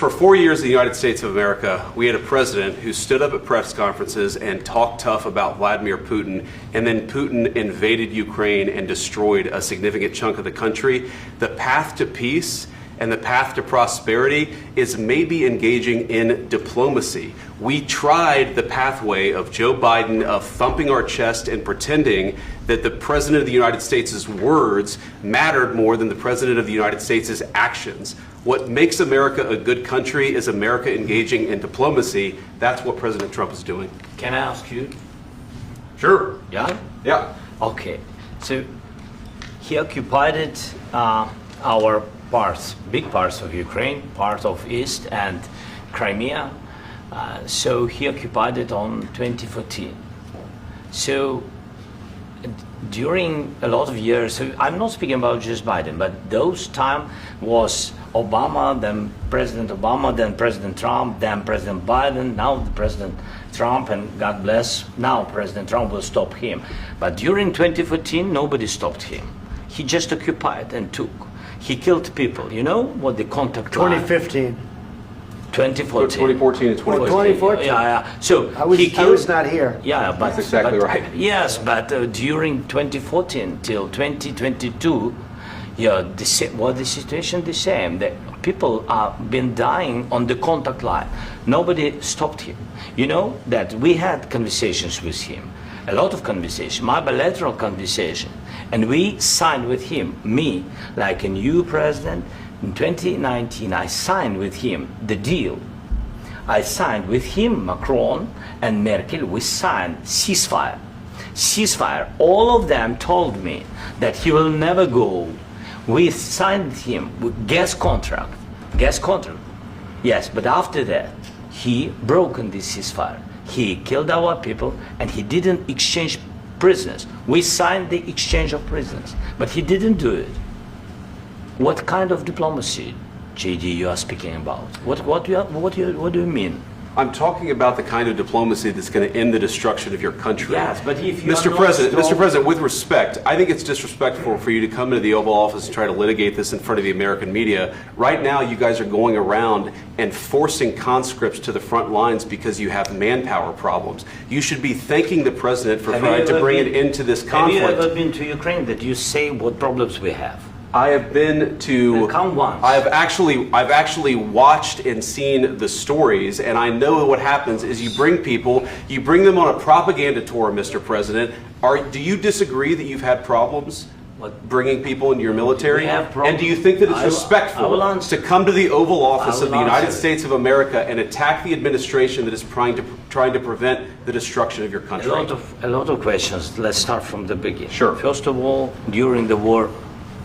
For 4 years in the United States of America, we had a president who stood up at press conferences and talked tough about Vladimir Putin, and then Putin invaded Ukraine and destroyed a significant chunk of the country. The path to peace and the path to prosperity is maybe engaging in diplomacy. We tried the pathway of Joe Biden of thumping our chest and pretending that the President of the United States' words mattered more than the President of the United States' actions. What makes America a good country is America engaging in diplomacy. That's what President Trump is doing. Can I ask you? Sure. Yeah? Yeah. Okay. So he occupied our parts, big parts of Ukraine, part of East and Crimea. So he occupied it on 2014. So during a lot of years, so I'm not speaking about just Biden, but those time was Obama, then President Obama, then President Trump, then President Biden, now the President Trump, and God bless, now President Trump will stop him. But during 2014, nobody stopped him. He just occupied and took. He killed people. You know what the contact line? 2015. 2014 2014. and 2015. 2014. Yeah. So I was not here. Yeah, but that's exactly right. Yes, but during 2014 till 2022, yeah, the situation the same. The people have been dying on the contact line. Nobody stopped him. You know that we had conversations with him, a lot of conversation, my bilateral conversation, and we signed with him. Me, like a new president. In 2019, I signed with him the deal. I signed with him, Macron and Merkel, we signed ceasefire. Ceasefire. All of them told me that he will never go. We signed with him with gas contract. Gas contract. Yes, but after that, he broken this ceasefire. He killed our people and he didn't exchange prisoners. We signed the exchange of prisoners, but he didn't do it. What kind of diplomacy, JD, you are speaking about? What do you mean? I'm talking about the kind of diplomacy that's going to end the destruction of your country. Yes, but if you Mr. President, with respect, I think it's disrespectful for you to come into the Oval Office and try to litigate this in front of the American media. Right now, you guys are going around and forcing conscripts to the front lines because you have manpower problems. You should be thanking the president for trying to bring it into this conflict. Have you ever been to Ukraine that you say what problems we have? I have been to. Come once. I've actually watched and seen the stories, and I know what happens is you bring them on a propaganda tour, Mr. President. Do you disagree that you've had problems bringing people into your military? And do you think that it's respectful to come to the Oval Office of the United States of America and attack the administration that is trying to prevent the destruction of your country? A lot of questions. Let's start from the beginning. Sure. First of all, during the war,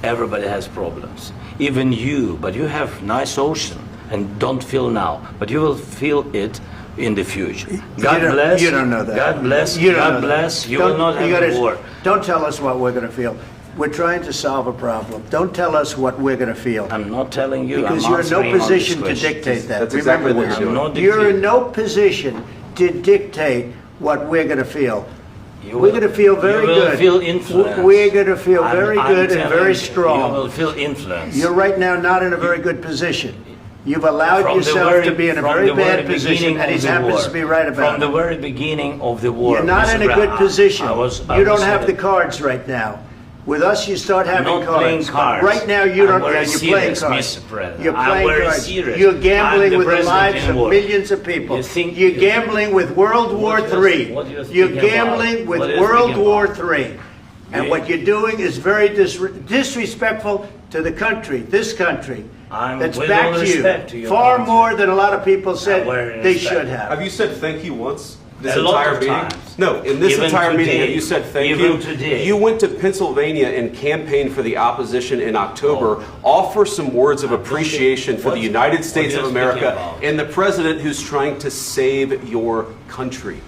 everybody has problems, even you, but you have nice ocean and don't feel now, but you will feel it in the future. God bless. You don't know that. God bless. You don't God know bless. that. You will not have a war. Don't tell us what we're going to feel. We're trying to solve a problem. Don't tell us what we're going to feel. I'm not telling you. Because you're in no position to dictate that. That's exactly what Remember you're doing. this. You're in no position to dictate what we're going to feel. We're going to feel very good. You will feel influence. We're going to feel very good and very strong. You will feel influence. You're right now not in a very good position. You've allowed yourself to be in a very bad position, and he happens to be right about it. From the very beginning of the war. You're not in a good position. You don't have the cards right now. With us, you start having I'm not cards. playing cards. Right now, you don't. You're playing cards. Mr. President. You're playing cards. Serious. You're gambling with the lives of war. millions of people. You're gambling with World War III. You're gambling with World War III. And what you're doing is very disrespectful to the country, this country. That's backed you far more than a lot of people said they should have. Have you said thank you once? This entire meeting? No, in this entire meeting, have you said thank you? Today. You went to Pennsylvania and campaigned for the opposition in October. Offer some words of appreciation for the United States of America and the president who's trying to save your country.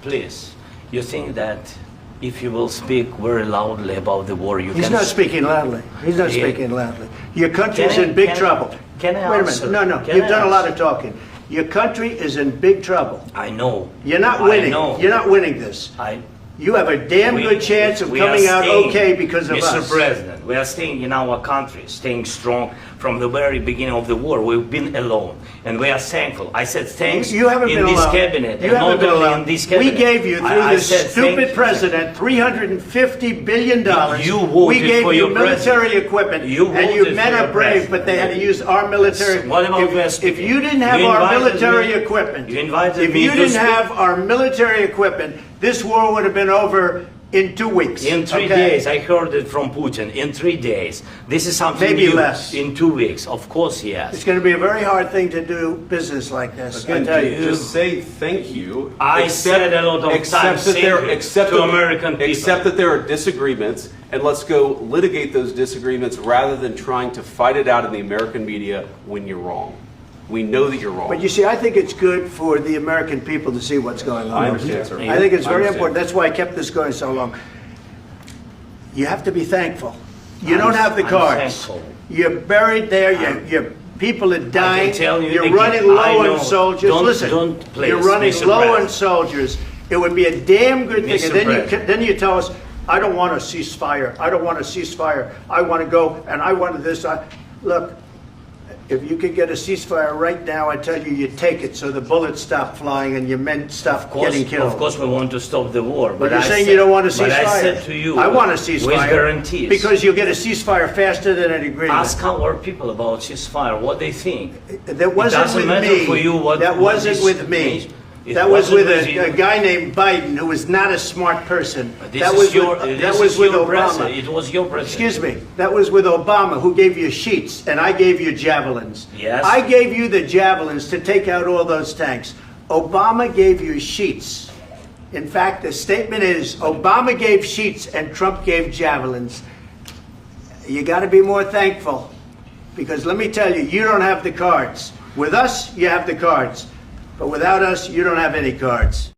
Please, you think that if you will speak very loudly about the war, you can... He's not speaking loudly. He's not speaking loudly. Your country is in big trouble. Can I Wait a answer? minute. No. You've done a lot of talking. Your country is in big trouble. I know. You're not winning. You're not winning this. You have a damn good chance of coming out okay because of us. Mr. President, We are staying in our country, staying strong from the very beginning of the war. We've been alone, and we are thankful. I said thanks You haven't in been this alone. cabinet, You and haven't not been only alone. in this cabinet. We gave you, through I this said stupid president, $350 billion. You voted we gave for you your military president. equipment, You and you voted men for are your brave, president. but they had to use our military. What about if, West if you didn't have You our invited military me- equipment, you invited if me you to didn't speak- have our military equipment, this war would have been over in 2 weeks. In 3 okay? days, I heard it from Putin. In 3 days, this is something Maybe new. less. In 2 weeks, of course, It's yes. going to be a very hard thing to do business like this. I Again, tell you. just say thank you. I said a lot of accept times that thank there, you accept to that- American people. Accept that there are disagreements, and let's go litigate those disagreements rather than trying to fight it out in the American media when you're wrong. We know that you're wrong. But you see, I think it's good for the American people to see what's going on. I understand, sir. I think it's I very understand. important. That's why I kept this going so long. You have to be thankful. You don't have the I'm cards. thankful. You're buried there. Your people are dying. tell you You're again, running I low know. on soldiers. Don't- Listen, don't please, you're running Mr. low on President. soldiers. It would be a damn good thing. Mr. And then President. then you tell us, I don't want a ceasefire. I don't want a ceasefire. I want to go and I want this. Look, if you could get a ceasefire right now, I tell you, you take it so the bullets stop flying and your men stop getting killed. Of course, we want to stop the war. But you're I saying said- you don't want a ceasefire. But I said to you, I want a ceasefire. with guarantees. Because you'll get a ceasefire faster than an agreement. Ask our people about ceasefire, what they think. That wasn't doesn't with matter me. for you what- that what wasn't this with me. means. It That was wasn't with with you. a guy named Biden who was not a smart person. This That is was your, with, this that was is with your Obama. president. It was your president. Excuse me. That was with Obama, who gave you sheets, and I gave you javelins. Yes. I gave you the javelins to take out all those tanks. Obama gave you sheets. In fact, the statement is Obama gave sheets and Trump gave javelins. You got to be more thankful, because let me tell you, you don't have the cards. With us, you have the cards. But without us, you don't have any cards.